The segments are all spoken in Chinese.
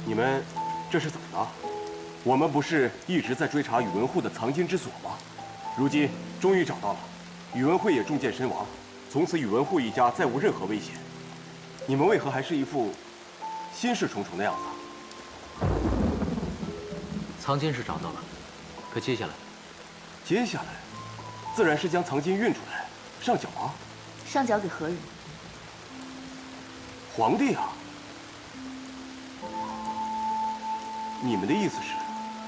你们这是怎么了？我们不是一直在追查宇文护的藏金之所吗？如今终于找到了，宇文慧也中箭身亡，从此宇文护一家再无任何危险。你们为何还是一副心事重重的样子？藏金是找到了，可接下来？接下来，自然是将藏金运出来，上缴啊！上缴给何人？皇帝啊！你们的意思是？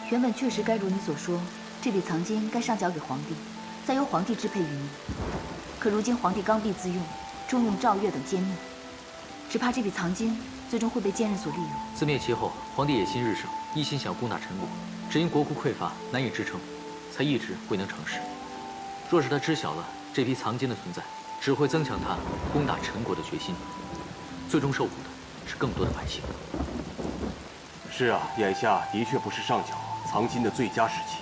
原本确实该如你所说，这笔藏金该上缴给皇帝，再由皇帝支配于你。可如今皇帝刚愎自用，重用赵越等奸佞，只怕这笔藏金最终会被奸人所利用。自灭其后，皇帝野心日盛，一心想攻打陈国，只因国库匮乏，难以支撑，才一直未能成事。若是他知晓了这批藏金的存在，只会增强他攻打陈国的决心，最终受苦的是更多的百姓。是啊，眼下的确不是上缴藏金的最佳时期。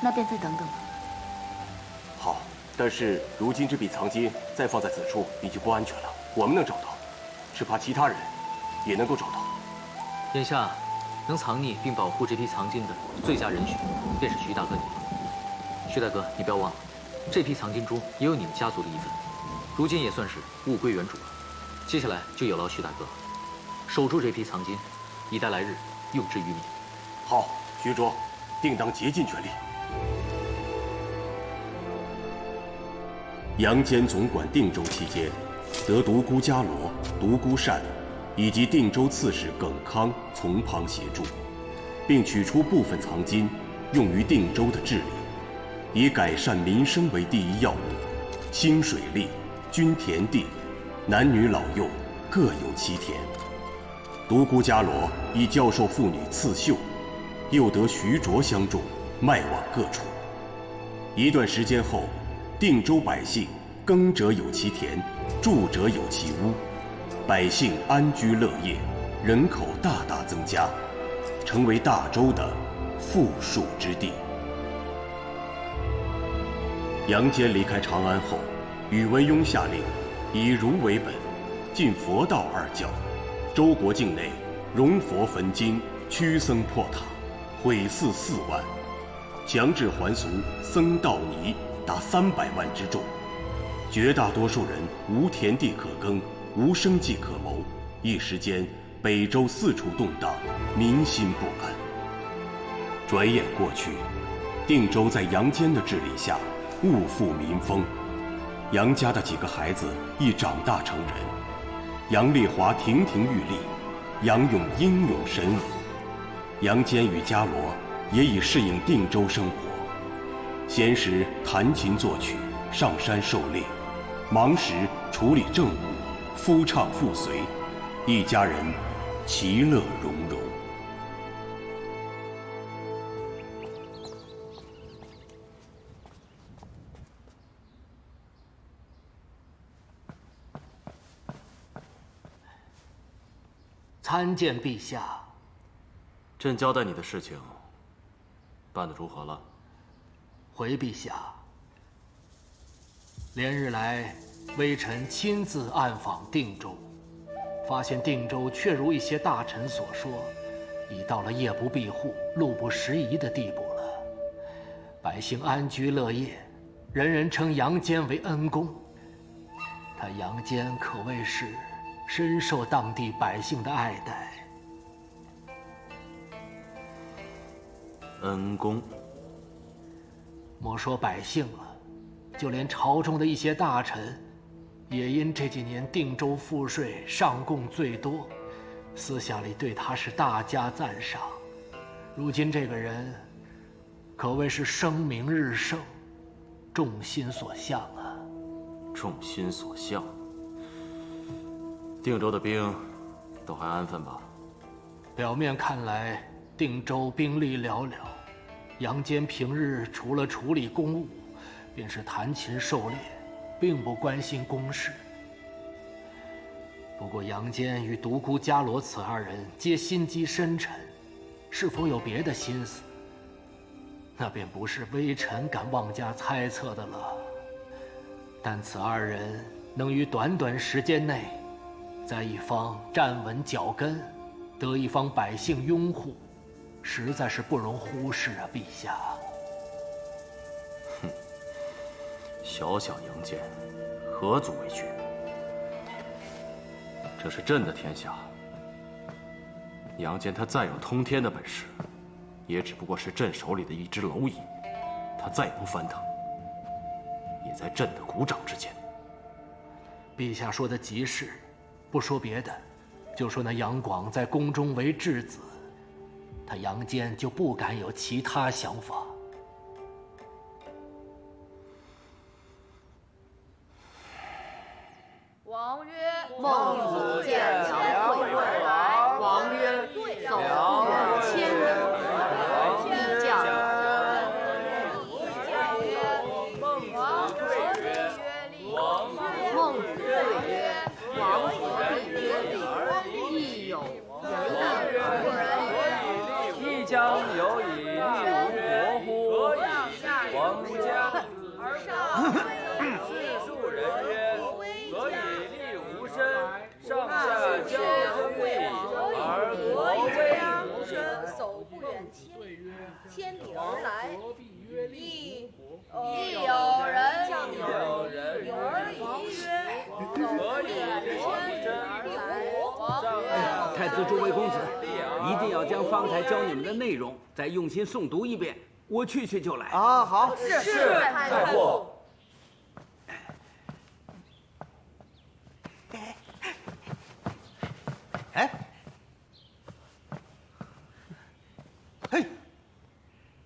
那便再等等吧。好，但是如今这笔藏金再放在此处已经不安全了。我们能找到，只怕其他人也能够找到。眼下能藏匿并保护这批藏金的最佳人选，便是徐大哥你了。徐大哥，你不要忘了，这批藏金中也有你们家族的一份，如今也算是物归原主了。接下来就有劳徐大哥守住这批藏金，以待来日用之于民。好，徐卓，定当竭尽全力。杨坚总管定州期间，得独孤伽罗、独孤善以及定州刺史耿康从旁协助，并取出部分藏金，用于定州的治理，以改善民生为第一要务。兴水利、均田地，男女老幼各有其田。独孤伽罗以教授妇女刺绣，又得徐卓相助，卖往各处。一段时间后，定州百姓耕者有其田，住者有其屋，百姓安居乐业，人口大大增加，成为大周的富庶之地。杨坚离开长安后，宇文邕下令以儒为本，禁佛道二教，周国境内容佛焚金，驱僧破塔，毁寺4万，强制还俗僧道尼达300万之众，绝大多数人无田地可耕，无生计可谋，一时间北周四处动荡，民心不安。转眼过去，定州在杨坚的治理下物阜民丰，杨家的几个孩子亦长大成人，杨丽华亭亭玉立，杨勇英勇神武，杨坚与伽罗也已适应定州生活，闲时弹琴作曲，上山狩猎，忙时处理政务，夫唱妇随，一家人其乐融融。参见陛下。朕交代你的事情，办得如何了？回陛下，连日来，微臣亲自暗访定州，发现定州确如一些大臣所说，已到了夜不闭户、路不拾遗的地步了。百姓安居乐业，人人称杨坚为恩公。他杨坚可谓是深受当地百姓的爱戴。恩公，莫说百姓了，就连朝中的一些大臣，也因这几年定州赋税上贡最多，私下里对他是大加赞赏。如今这个人，可谓是声名日盛，众心所向啊！众心所向。定州的兵都还安分吧？表面看来，定州兵力寥寥，杨坚平日除了处理公务，便是弹琴狩猎，并不关心公事。不过杨坚与独孤伽罗此二人皆心机深沉，是否有别的心思，那便不是微臣敢妄加猜测的了。但此二人能于短短时间内，在一方站稳脚跟，得一方百姓拥护，实在是不容忽视啊，陛下。哼，小小杨坚，何足为惧？这是朕的天下。杨坚他再有通天的本事，也只不过是朕手里的一只蝼蚁。他再不翻腾，也在朕的鼓掌之间。陛下说的极是，不说别的，就说那杨广在宫中为质子，他杨坚就不敢有其他想法。王曰：孟子见梁惠王。王曰：走远千里，必将。孟子对曰：王何必曰礼？亦有仁矣。亦将有以立无国乎？王家世庶人曰：何以立无身？上下交争利，而国威无身。叟不远千里而来，亦有人而已曰：何以立无身？上下太子诸位公子，一定要将方才教你们的内容再用心诵读一遍。我去就来。啊，好，是太傅。哎，嘿，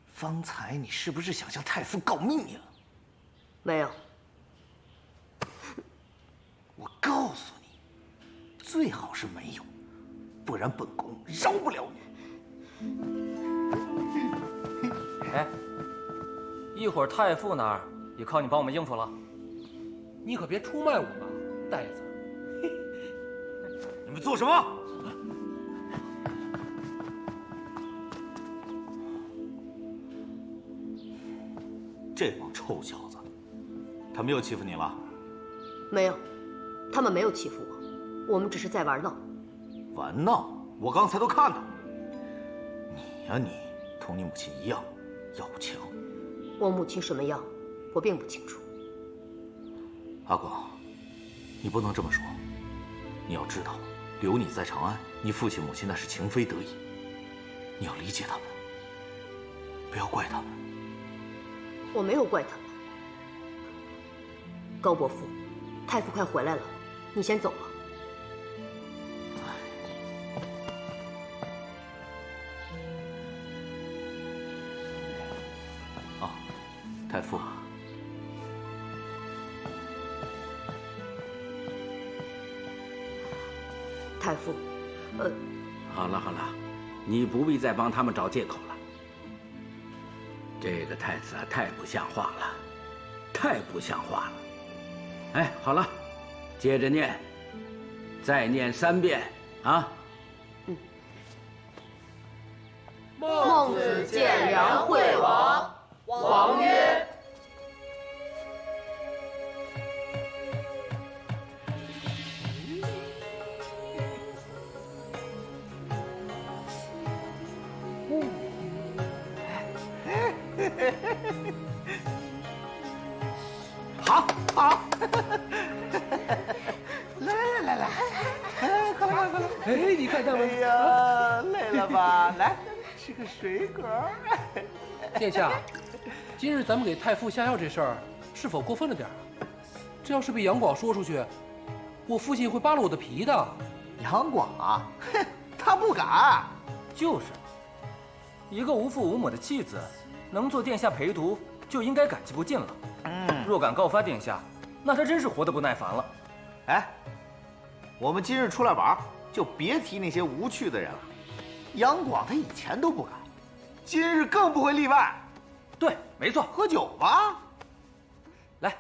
方才你是不是想向太傅告密呀？没有。我告诉你，最好是没有，不然本宫饶不了你。哎，一会儿太傅那儿也靠你帮我们应付了。你可别出卖我们，呆子！你们做什么？这帮臭小子，他们又欺负你了？没有，他们没有欺负我，我们只是在玩闹。玩闹？我刚才都看到了。你呀，你同你母亲一样，要强。我母亲什么样，我并不清楚。阿广，你不能这么说。你要知道，留你在长安，你父亲母亲那是情非得已。你要理解他们，不要怪他们。我没有怪他们。高伯父，太傅快回来了，你先走吧。啊，太傅。太傅，好了，你不必再帮他们找借口了。这个太子啊，太不像话了，太不像话了。哎，好了，接着念，再念3遍啊。孟子见梁惠王。王曰：好，来，快来！哎，你看他们。哎呀，累了吧？来，吃个水果。殿下，今日咱们给太傅下药这事儿，是否过分了点儿？这要是被杨广说出去，我父亲会扒了我的皮的。杨广啊，哼，他不敢。就是，一个无父无母的弃子，能做殿下陪读，就应该感激不尽了。若敢告发殿下，那他真是活得不耐烦了。哎，我们今日出来玩，就别提那些无趣的人了。杨广他以前都不敢，今日更不会例外。对，没错。喝酒吧。来。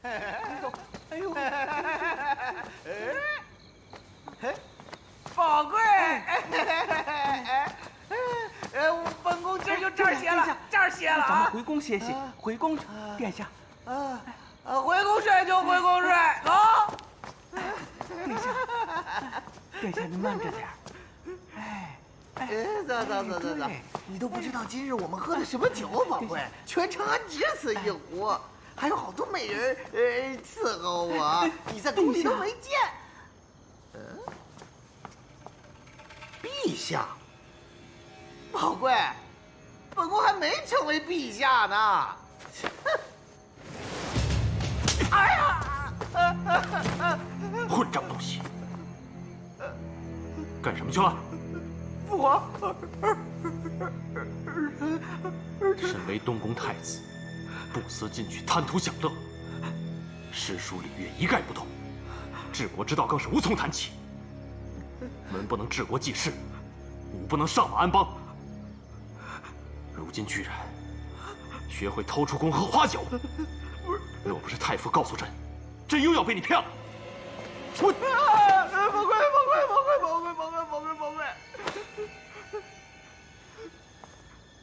哎呦，宝贵，本宫今儿就这儿歇了，这儿歇了啊！咱们回宫歇息，回宫，殿下。回宫睡就回宫睡，走。殿下，您慢着点。走，你都不知道今日我们喝的什么酒，宝贵，全长安只此一壶，还有好多美人伺候我，你在宫里都没见。陛下，宝贵，本宫还没成为陛下呢。哎呀！混账东西，干什么去了？父皇，身为东宫太子，不思进取，贪图享乐，诗书礼乐一概不懂，治国之道更是无从谈起。文不能治国济世，武不能上马安邦。如今居然学会偷出宫喝花酒，若不是太傅告诉朕，朕又要被你骗了。我，宝贵！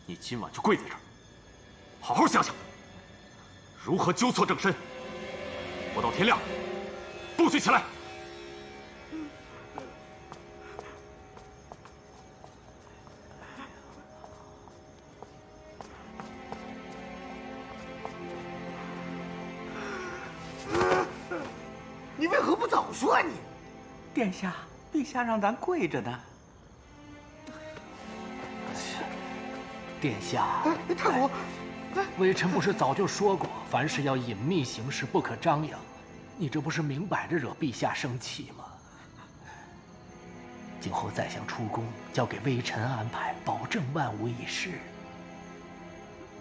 你今晚就跪在这儿，好好想想，如何纠错正身。不到天亮，不许起来。你为何不早说啊你？殿下，陛下让咱跪着呢。殿下，太公，微臣不是早就说过，凡事要隐秘行事，不可张扬。你这不是明摆着惹陛下生气吗？今后宰相出宫，交给微臣安排，保证万无一失。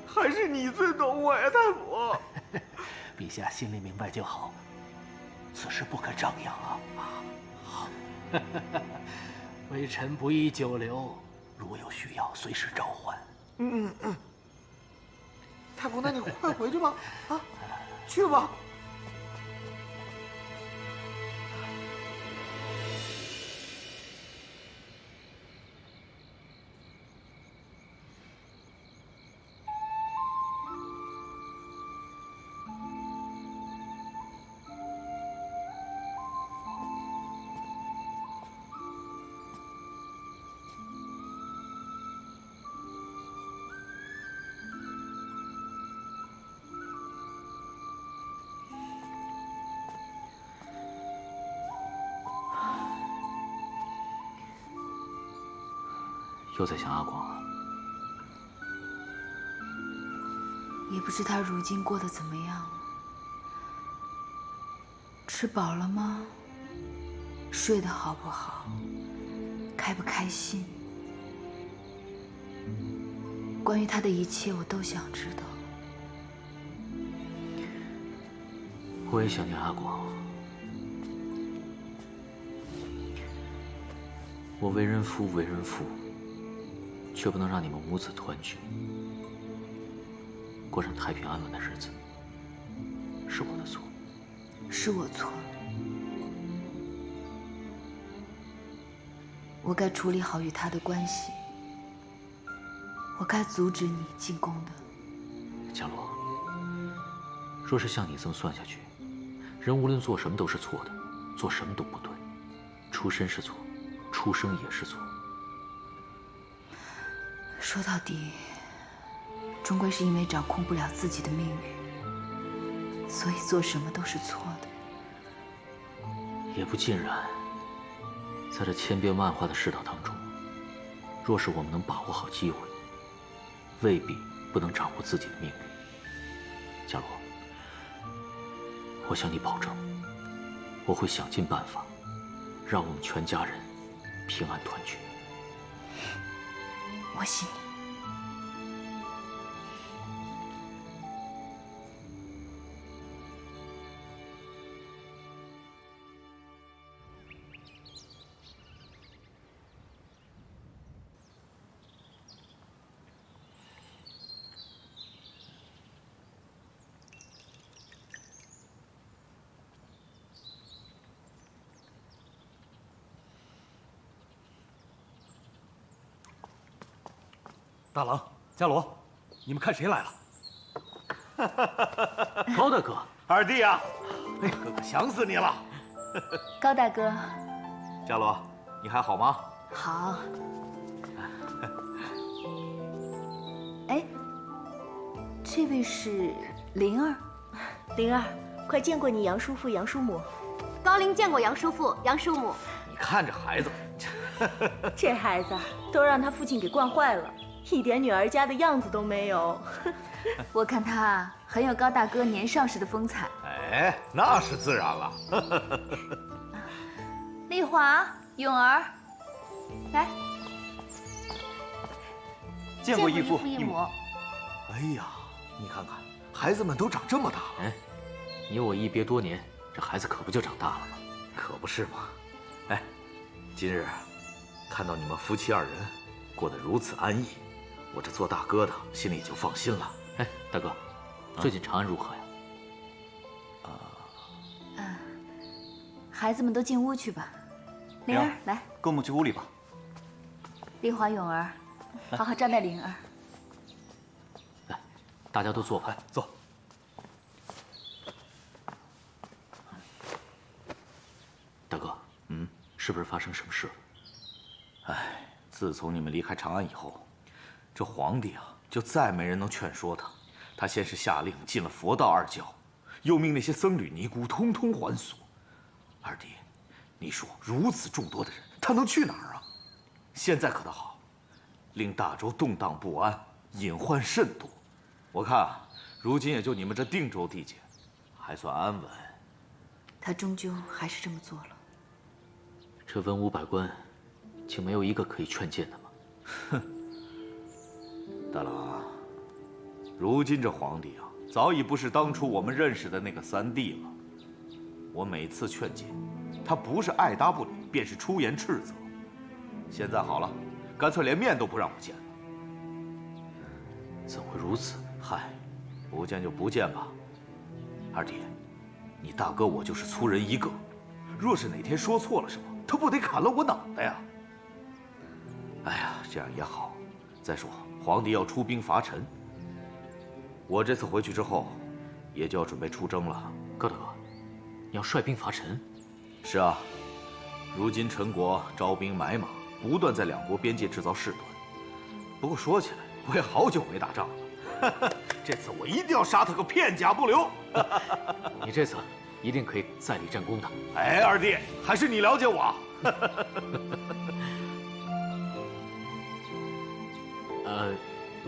还是你最懂我呀，太傅。陛下心里明白就好，此事不可张扬啊！好，微臣不宜久留，如有需要，随时召唤。太公，那你快回去吧，啊，去吧。又在想阿广啊？也不知他如今过得怎么样，吃饱了吗？睡得好不好？开不开心？关于他的一切，我都想知道。我也想念阿广。我为人夫，为人父，却不能让你们母子团聚，过上太平安稳的日子，是我的错。是我错了，我该处理好与他的关系，我该阻止你进宫的。伽罗，若是像你这么算下去，人无论做什么都是错的，做什么都不对，出身是错，出生也是错。说到底，终归是因为掌控不了自己的命运，所以做什么都是错的。也不尽然。在这千变万化的世道当中，若是我们能把握好机会，未必不能掌握自己的命运。伽罗，我向你保证，我会想尽办法，让我们全家人平安团聚。我信你。大郎、伽罗，你们看谁来了？高大哥，二弟啊，哎，哥哥想死你了。高大哥，伽罗，你还好吗？好。哎，这位是灵儿。灵儿，快见过你杨叔父、杨叔母。高陵见过杨叔父、杨叔母。你看这孩子，这孩子都让他父亲给惯坏了，一点女儿家的样子都没有。我看他很有高大哥年少时的风采。哎，那是自然了。丽华、永儿，来。见过义父、义母。哎呀，你看看，孩子们都长这么大了。哎，你我一别多年，这孩子可不就长大了吗？可不是嘛。哎，今日看到你们夫妻二人过得如此安逸，我这做大哥的心里就放心了。哎，大哥，最近长安如何呀？孩子们都进屋去吧。灵儿，来，跟我们去屋里吧。丽华、永儿，好好招待灵儿。来，大家都坐吧。坐。大哥，是不是发生什么事了？哎，自从你们离开长安以后，这皇帝啊，就再没人能劝说他。他先是下令禁了佛道二教，又命那些僧侣尼姑通通还俗。二弟，你说如此众多的人，他能去哪儿啊？现在可倒好，令大周动荡不安，隐患甚多。我看啊，如今也就你们这定州地界，还算安稳。他终究还是这么做了。这文武百官，竟没有一个可以劝谏的吗？哼，大郎啊，如今这皇帝啊，早已不是当初我们认识的那个三弟了。我每次劝谏，他不是爱答不理，便是出言斥责。现在好了，干脆连面都不让我见了。怎会如此？嗨，不见就不见吧。二弟，你大哥我就是粗人一个，若是哪天说错了什么，他不得砍了我脑袋呀？哎呀，这样也好。再说皇帝要出兵伐陈，我这次回去之后，也就要准备出征了。高大哥，你要率兵伐陈？是啊，如今陈国招兵买马，不断在两国边界制造事端。不过说起来，我也好久没打仗了。这次我一定要杀他个片甲不留。你这次一定可以再立战功的。哎，二弟，还是你了解我。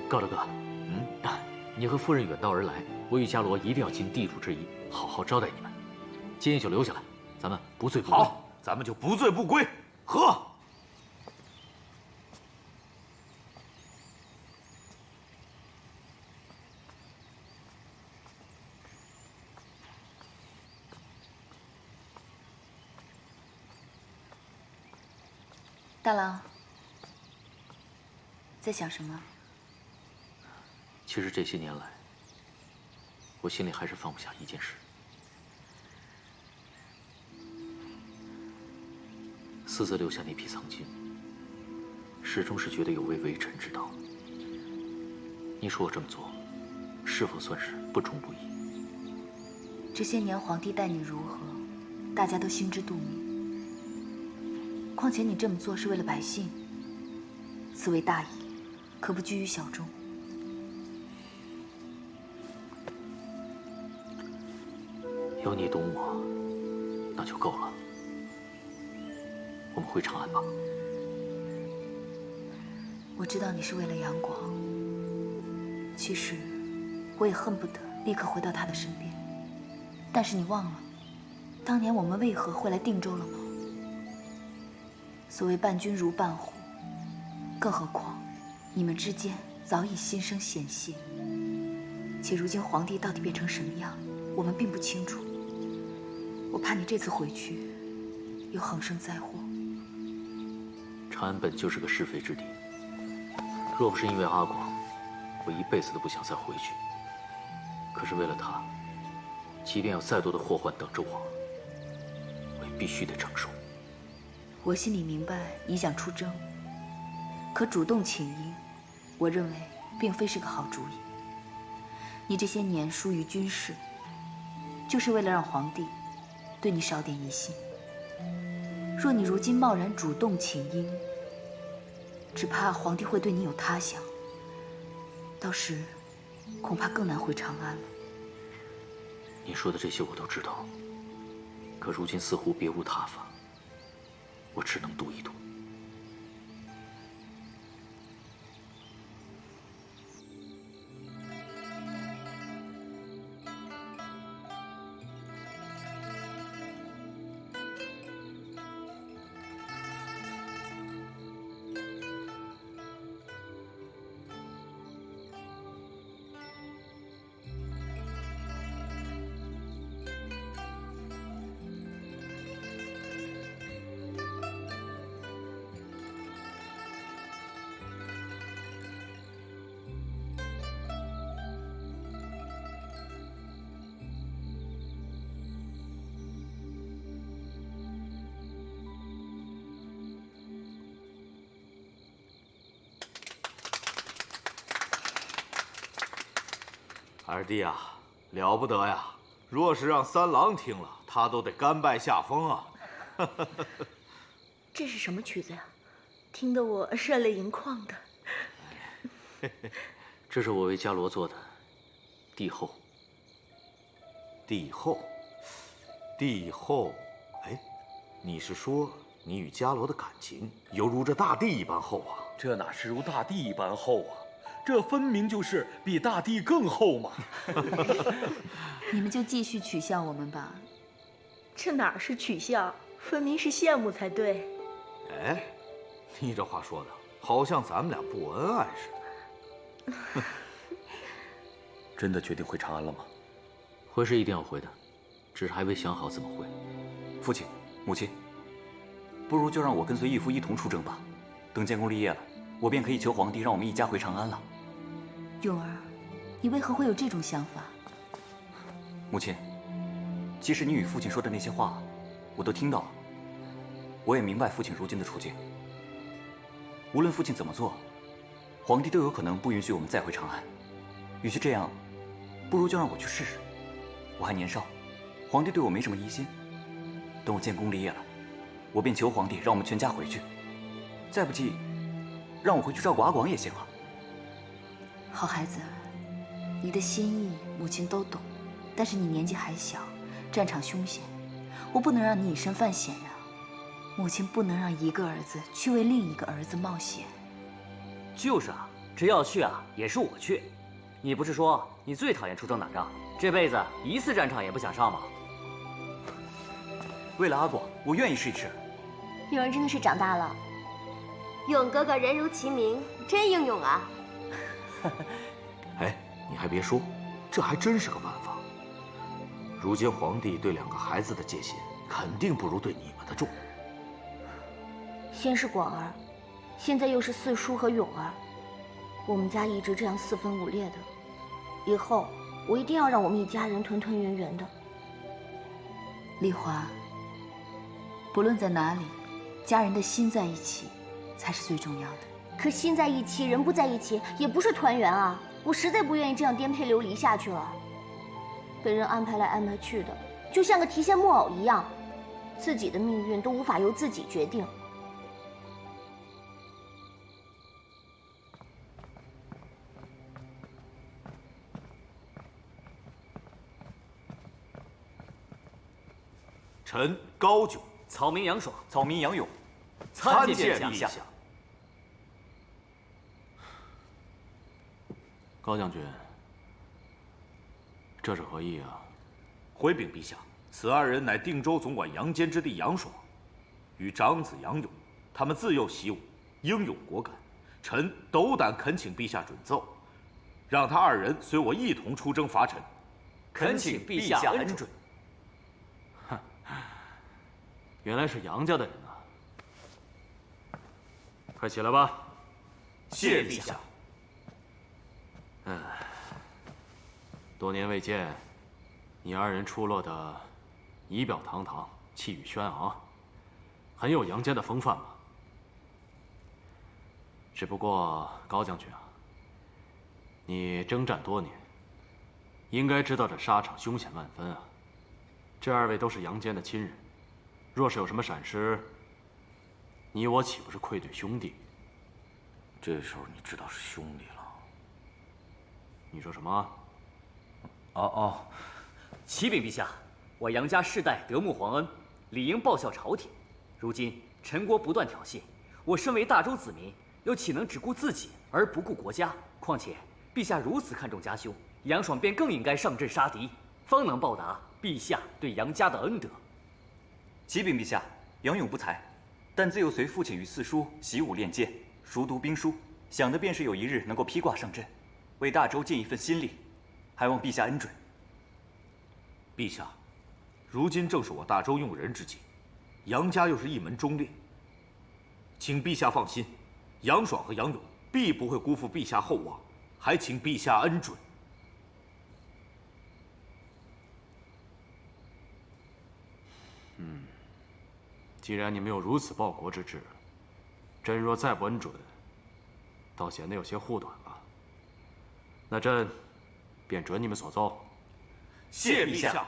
高大哥，你和夫人远道而来，我与伽罗一定要尽地主之谊，好好招待你们。今夜就留下来，咱们不醉不归。好，咱们就不醉不归，喝。大郎，在想什么？其实这些年来，我心里还是放不下一件事。私自留下那批藏金，始终是觉得有违微臣之道。你说我这么做，是否算是不忠不义？这些年皇帝待你如何，大家都心知肚明。况且你这么做是为了百姓，此为大义，可不拘于小众。有你懂我，那就够了。我们回长安吧。我知道你是为了杨广，其实我也恨不得立刻回到他的身边。但是你忘了，当年我们为何会来定州了吗？所谓伴君如伴虎，更何况你们之间早已心生嫌隙，且如今皇帝到底变成什么样，我们并不清楚。我怕你这次回去又横生灾祸。长安本就是个是非之地，若不是因为阿广，我一辈子都不想再回去。可是为了他，即便有再多的祸患等着我，我也必须得承受。我心里明白你想出征，可主动请缨，我认为并非是个好主意。你这些年疏于军事，就是为了让皇帝对你少点疑心。若你如今贸然主动请缨，只怕皇帝会对你有他想，到时恐怕更难回长安了。你说的这些我都知道，可如今似乎别无他法，我只能赌一赌。二弟啊，了不得呀！若是让三郎听了，他都得甘拜下风啊。这是什么曲子呀？听得我热泪盈眶的。这是我为伽罗做的帝后。帝后，帝后，哎，你是说你与伽罗的感情犹如这大地一般厚啊？这哪是如大地一般厚啊？这分明就是比大地更厚嘛！你们就继续取笑我们吧。这哪是取笑，分明是羡慕才对。哎，你这话说的好像咱们俩不恩爱似的。真的决定回长安了吗？回是一定要回的，只是还未想好怎么回。父亲、母亲，不如就让我跟随义父一同出征吧。等建功立业了，我便可以求皇帝让我们一家回长安了。永儿，你为何会有这种想法？母亲，其实你与父亲说的那些话，我都听到了。我也明白父亲如今的处境。无论父亲怎么做，皇帝都有可能不允许我们再回长安。与其这样，不如就让我去试试。我还年少，皇帝对我没什么疑心。等我建功立业了，我便求皇帝让我们全家回去。再不济，让我回去照顾阿广也行啊。好孩子，你的心意母亲都懂，但是你年纪还小，战场凶险，我不能让你以身犯险呀。母亲不能让一个儿子去为另一个儿子冒险。就是啊，这要去啊，也是我去。你不是说你最讨厌出征打仗，这辈子一次战场也不想上吗？为了阿广，我愿意试一试。永儿真的是长大了。勇哥哥人如其名，真英勇啊！哎，你还别说，这还真是个办法。如今皇帝对两个孩子的戒心，肯定不如对你们的重。先是广儿，现在又是四叔和永儿，我们家一直这样四分五裂的，以后我一定要让我们一家人团团圆圆的。丽华，不论在哪里，家人的心在一起，才是最重要的。可心在一起，人不在一起，也不是团圆啊！我实在不愿意这样颠沛流离下去了。被人安排来安排去的，就像个提线木偶一样，自己的命运都无法由自己决定。臣高炯，草民杨爽，草民杨勇，参见陛下。高将军，这是何意啊？回禀陛下，此二人乃定州总管杨坚之弟杨爽，与长子杨勇，他们自幼习武，英勇果敢。臣斗胆恳请陛下准奏，让他二人随我一同出征伐陈。恳请陛下恩准。原来是杨家的人呐！快起来吧。谢陛下。多年未见，你二人出落的仪表堂堂，气宇轩昂，很有杨家的风范嘛。只不过高将军啊，你征战多年，应该知道这沙场凶险万分啊。这二位都是杨坚的亲人，若是有什么闪失，你我岂不是愧对兄弟？这时候你知道是兄弟了。你说什么？启禀陛下，我杨家世代德穆皇恩，理应报效朝廷。如今陈国不断挑衅，我身为大周子民，又岂能只顾自己而不顾国家？况且陛下如此看重家兄，杨爽便更应该上阵杀敌，方能报答陛下对杨家的恩德。启禀陛下，杨勇不才，但自幼随父亲与四叔习武练剑，熟读兵书，想的便是有一日能够披挂上阵，为大周尽一份心力，还望陛下恩准。陛下，如今正是我大周用人之际，杨家又是一门忠烈，请陛下放心，杨爽和杨勇必不会辜负陛下厚望，还请陛下恩准。既然你们有如此报国之志，朕若再不恩准，倒显得有些护短了。那朕便准你们所奏。谢陛下。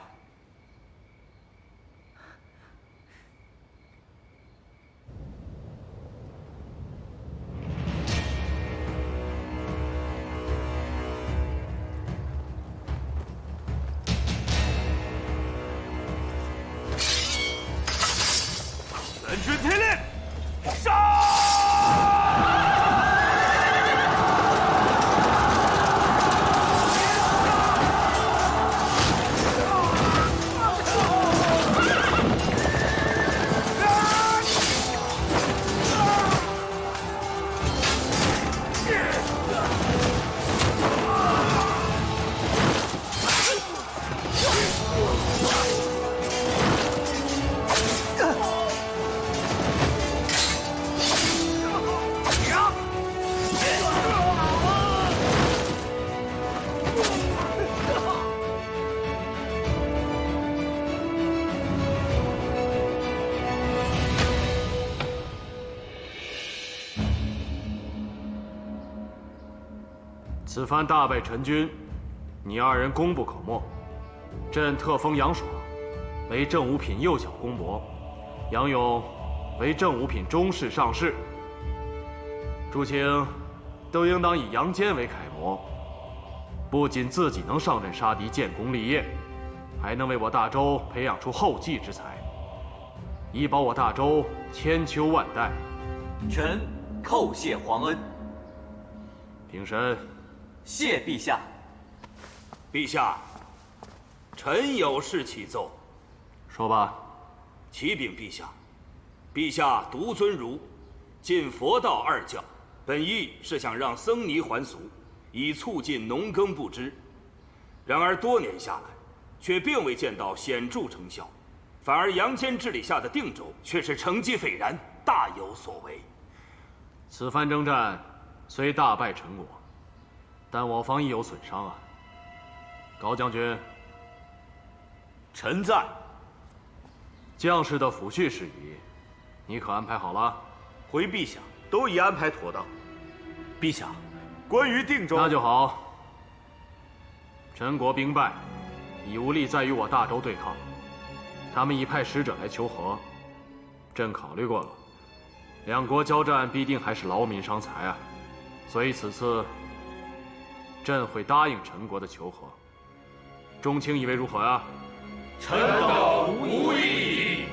全军听令，杀！此番大败陈军，你二人功不可没。朕特封杨爽为正五品右小公伯，杨勇为正五品中士上士。诸卿都应当以杨坚为楷模，不仅自己能上阵杀敌、建功立业，还能为我大周培养出后继之才，以保我大周千秋万代。臣叩谢皇恩。平身。谢陛下。陛下，臣有事启奏。说吧。启禀陛下，陛下独尊儒，禁佛道二教，本意是想让僧尼还俗，以促进农耕不织。然而多年下来，却并未见到显著成效，反而杨坚治理下的定州却是成绩斐然，大有所为。此番征战虽大败陈国，但我方亦有损伤啊。高将军，臣在。将士的抚恤事宜，你可安排好了？回陛下，都已安排妥当。陛下，关于定州，那就好。陈国兵败，已无力再与我大周对抗，他们已派使者来求和。朕考虑过了，两国交战必定还是劳民伤财啊，所以此次朕会答应陈国的求和。众卿以为如何啊？臣等无异议。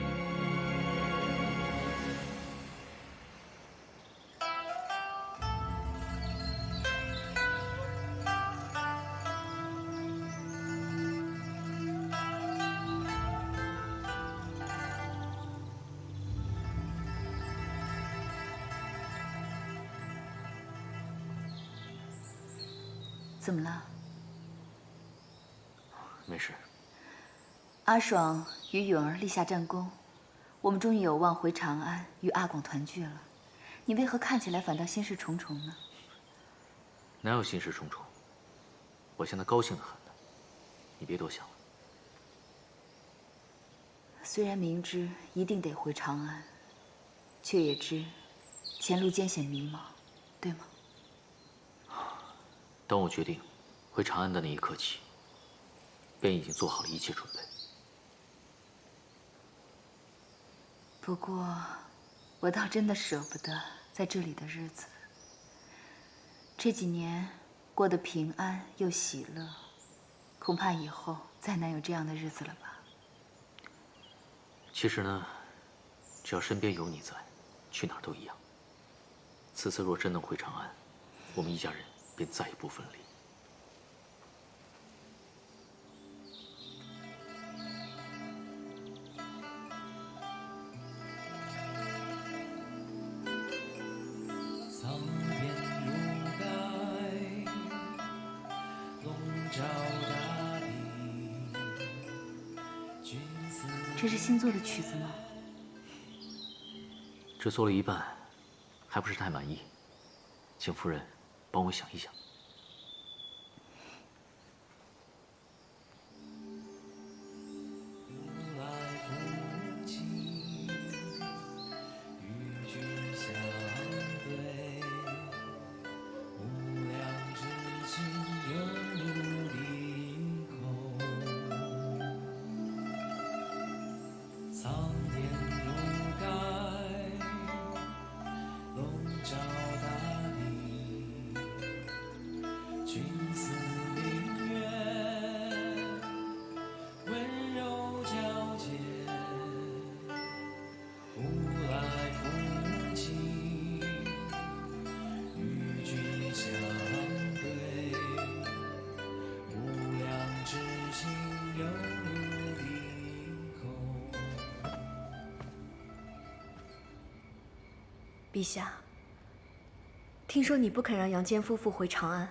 怎么了？没事。阿爽与允儿立下战功，我们终于有望回长安与阿广团聚了。你为何看起来反倒心事重重呢？哪有心事重重？我现在高兴得很呢。你别多想了。虽然明知一定得回长安，却也知前路艰险迷茫，对吗？当我决定回长安的那一刻起，便已经做好了一切准备。不过，我倒真的舍不得在这里的日子。这几年，过得平安又喜乐，恐怕以后再难有这样的日子了吧？其实呢，只要身边有你在，去哪儿都一样。此次若真能回长安，我们一家人便再也不分离。这是新做的曲子吗？只做了一半，还不是太满意，请夫人帮我想一想。陛下，听说你不肯让杨坚夫妇回长安，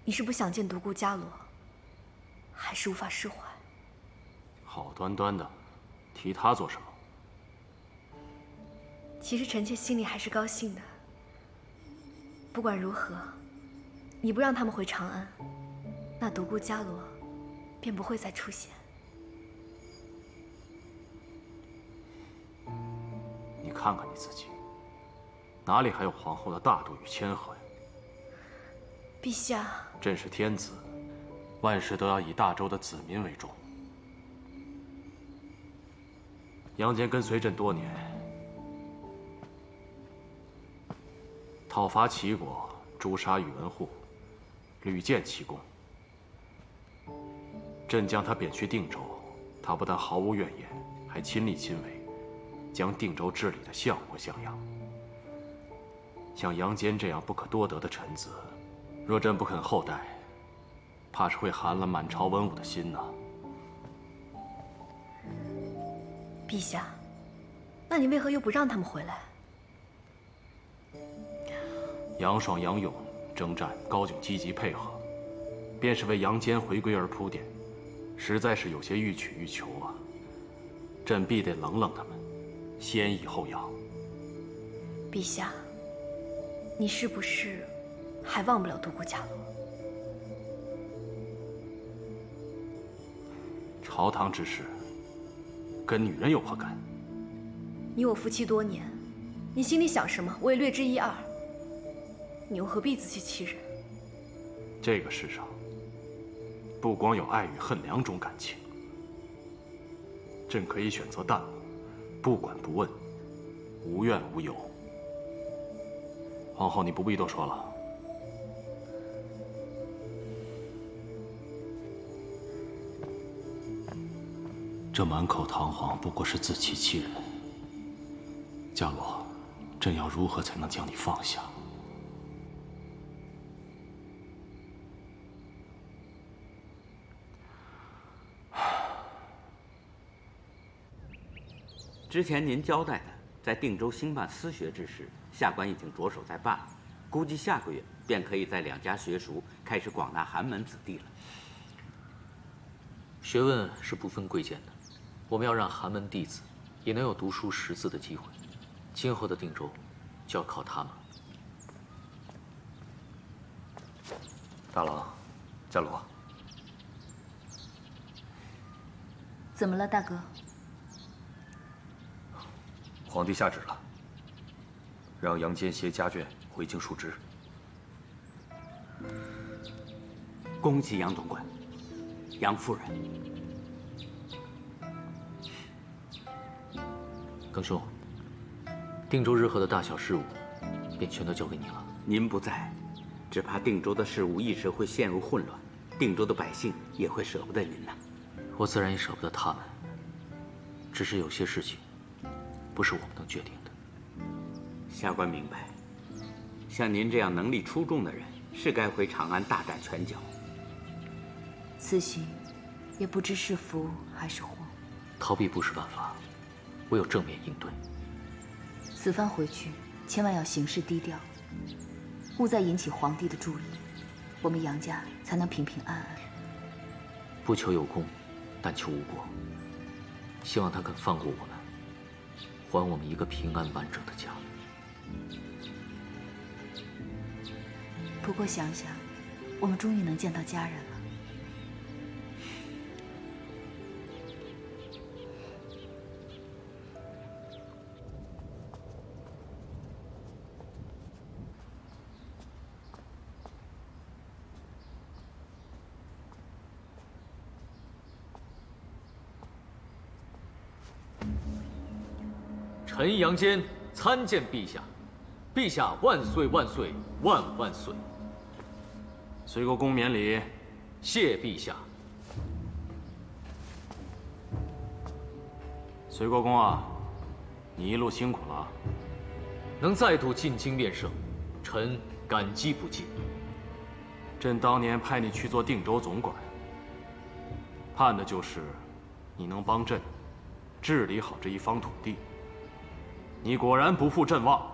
你是不想见独孤伽罗，还是无法释怀？好端端的，提他做什么？其实臣妾心里还是高兴的。不管如何，你不让他们回长安，那独孤伽罗便不会再出现。你看看你自己，哪里还有皇后的大度与谦和呀？陛下，朕是天子，万事都要以大周的子民为重。杨坚跟随朕多年，讨伐齐国，诛杀宇文护，屡建奇功。朕将他贬去定州，他不但毫无怨言，还亲力亲为，将定州治理得像模像样。像杨坚这样不可多得的臣子，若朕不肯厚待，怕是会寒了满朝文武的心呐。陛下，那你为何又不让他们回来？杨爽、杨勇征战，高炯积极配合，便是为杨坚回归而铺垫，实在是有些欲取欲求啊。朕必得冷冷他们，先抑后扬。陛下，你是不是还忘不了独孤伽罗？朝堂之事，跟女人有何干？你我夫妻多年，你心里想什么，我也略知一二。你又何必自欺欺人？这个世上，不光有爱与恨两种感情。朕可以选择淡漠，不管不问，无怨无尤。皇后，你不必多说了。这满口堂皇不过是自欺欺人。伽罗，朕要如何才能将你放下？之前您交代的在定州兴办私学之事，下官已经着手在办，估计下个月便可以在两家学塾开始广纳寒门子弟了。学问是不分贵贱的，我们要让寒门弟子也能有读书识字的机会。今后的定州，就要靠他们。大郎，伽罗，怎么了，大哥？皇帝下旨了，让杨坚携家眷回京述职。恭喜杨总管，杨夫人。耿兄，定州日后的大小事务，便全都交给你了。您不在，只怕定州的事务一时会陷入混乱，定州的百姓也会舍不得您呐。我自然也舍不得他们，只是有些事情，不是我们能决定的。下官明白，像您这样能力出众的人，是该回长安大展拳脚。此行，也不知是福还是祸。逃避不是办法，唯有正面应对。此番回去，千万要行事低调，勿再引起皇帝的注意，我们杨家才能平平安安。不求有功，但求无过。希望他肯放过我们，还我们一个平安完整的家。不过想想，我们终于能见到家人了。臣杨坚参见陛下，陛下万岁万岁万万岁！随国公免礼，谢陛下。随国公啊，你一路辛苦了。能再度进京面圣，臣感激不尽。朕当年派你去做定州总管，盼的就是你能帮朕治理好这一方土地。你果然不负朕望，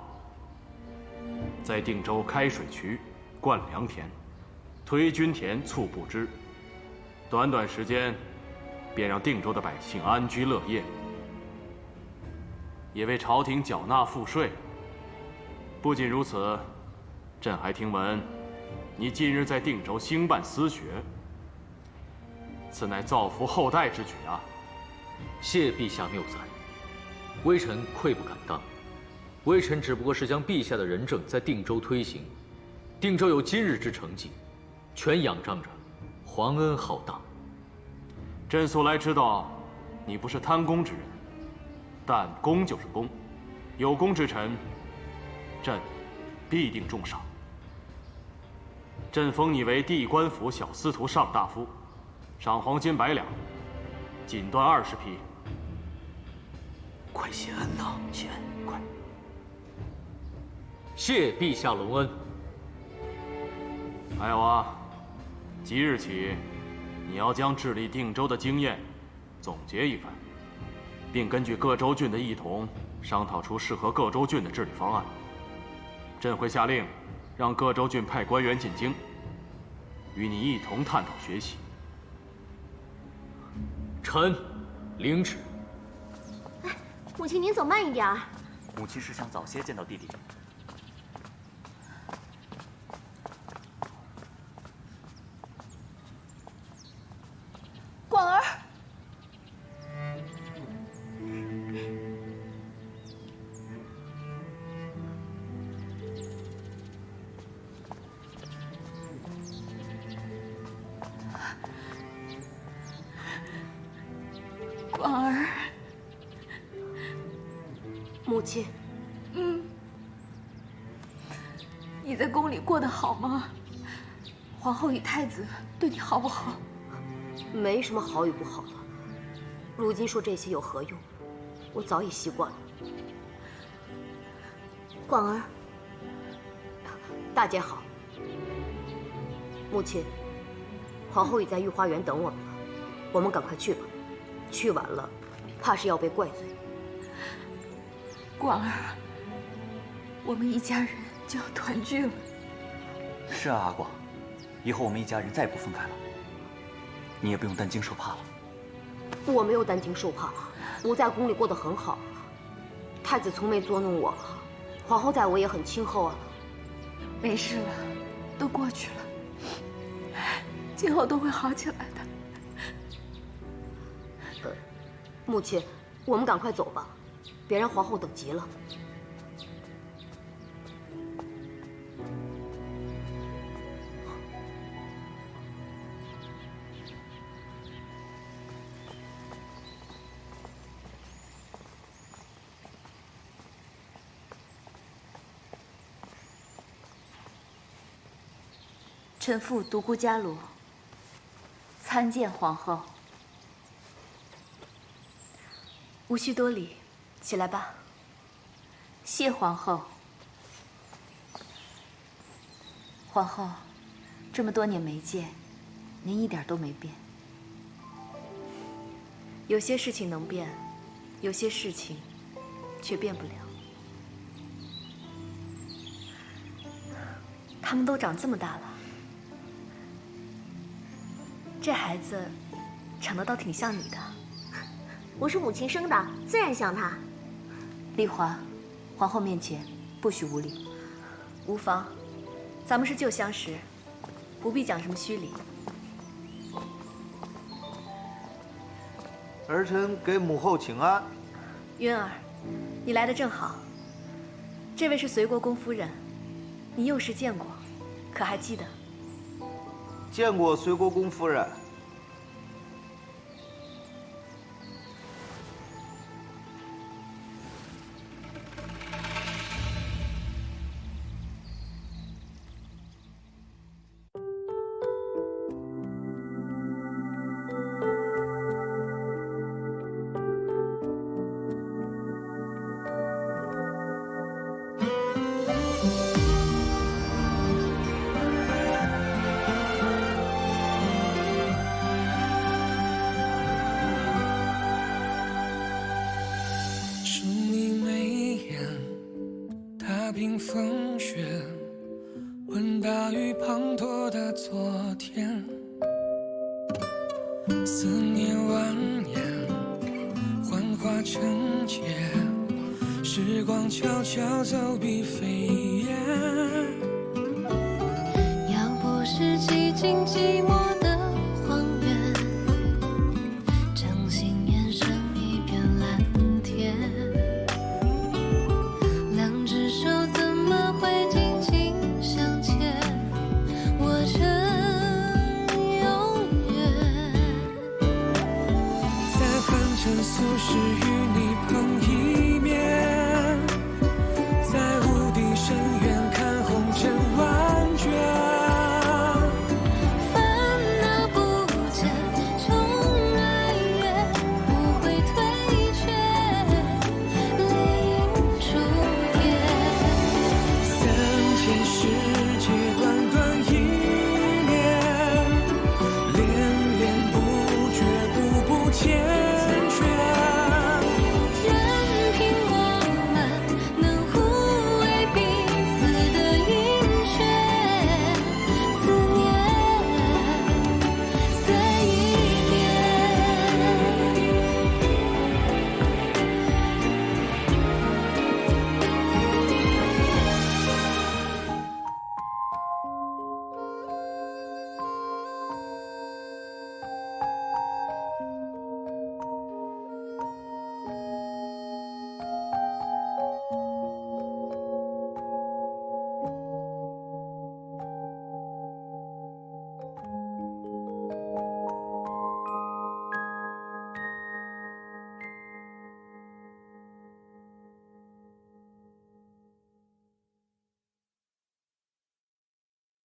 在定州开水渠、灌良田、推均田、促布支，短短时间，便让定州的百姓安居乐业，也为朝廷缴纳赋税。不仅如此，朕还听闻，你近日在定州兴办私学，此乃造福后代之举啊！谢陛下谬赞。微臣愧不敢当，微臣只不过是将陛下的仁政在定州推行，定州有今日之成绩，全仰仗着皇恩浩荡。朕素来知道，你不是贪功之人，但功就是功，有功之臣，朕必定重赏。朕封你为地官府小司徒上大夫，赏黄金100两，锦缎20匹。快谢恩呐，谢恩，快！谢陛下隆恩。还有啊，即日起，你要将治理定州的经验总结一番，并根据各州郡的异同，商讨出适合各州郡的治理方案。朕会下令，让各州郡派官员进京，与你一同探讨学习。臣领旨。母亲，您走慢一点儿。母亲是想早些见到弟弟。广儿，广儿。母亲，你在宫里过得好吗？皇后与太子对你好不好？没什么好与不好的。如今说这些有何用？我早已习惯了。广儿，大姐好。母亲，皇后已在御花园等我们了，我们赶快去吧。去晚了，怕是要被怪罪。广儿，我们一家人就要团聚了。是啊，阿广，以后我们一家人再也不分开了，你也不用担惊受怕了。我没有担惊受怕，我在宫里过得很好，太子从没捉弄我，皇后待我也很亲厚啊。没事了，都过去了，今后都会好起来的。母亲，我们赶快走吧，别让皇后等急了。臣父独孤伽罗参见皇后。无需多礼，起来吧。谢皇后。皇后，这么多年没见，您一点都没变。有些事情能变，有些事情却变不了。他们都长这么大了，这孩子长得倒挺像你的。我是母亲生的，自然像他。丽华，皇后面前不许无礼。无妨，咱们是旧相识，不必讲什么虚礼。儿臣给母后请安。云儿，你来的正好。这位是随国公夫人，你幼时见过，可还记得？见过随国公夫人。风雪，问大雨滂沱的昨天，思念蜿蜒，幻化成劫，时光悄悄走笔飞烟。要不是几经寂寞。